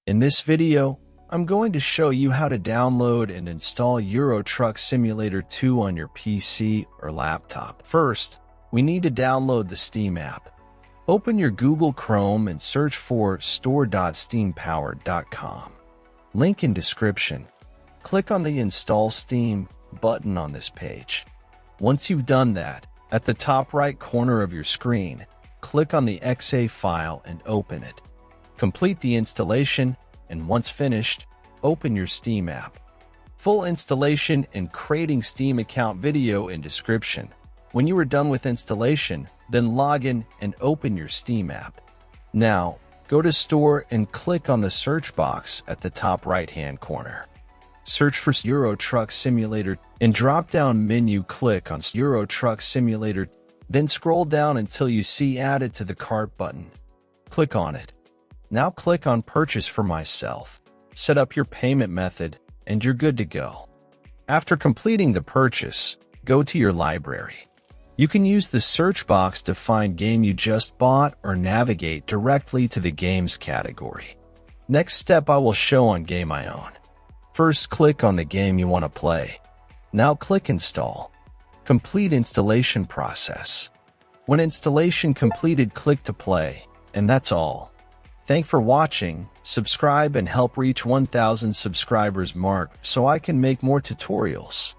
In this video, I'm going to show you how to download and install Euro Truck Simulator 2 on your PC or laptop. First, we need to download the Steam app. Open your Google Chrome and search for store.steampowered.com. Link in description. Click on the Install Steam button on this page. Once you've done that, at the top right corner of your screen, click on the .exe file and open it. Complete the installation, and once finished, open your Steam app. Full installation and creating Steam account video in description. When you are done with installation, then log in and open your Steam app. Now, go to Store and click on the search box at the top right-hand corner. Search for Euro Truck Simulator. In drop-down menu, click on Euro Truck Simulator, then scroll down until you see Added to the Cart button. Click on it. Now click on Purchase for myself. Set up your payment method, and you're good to go. After completing the purchase, go to your library. You can use the search box to find game you just bought or navigate directly to the games category. Next step I will show on Game I Own. First, click on the game you want to play. Now click Install. Complete installation process. When installation completed, click to play, and that's all. Thanks for watching. Subscribe and help reach 1,000 subscribers mark so I can make more tutorials.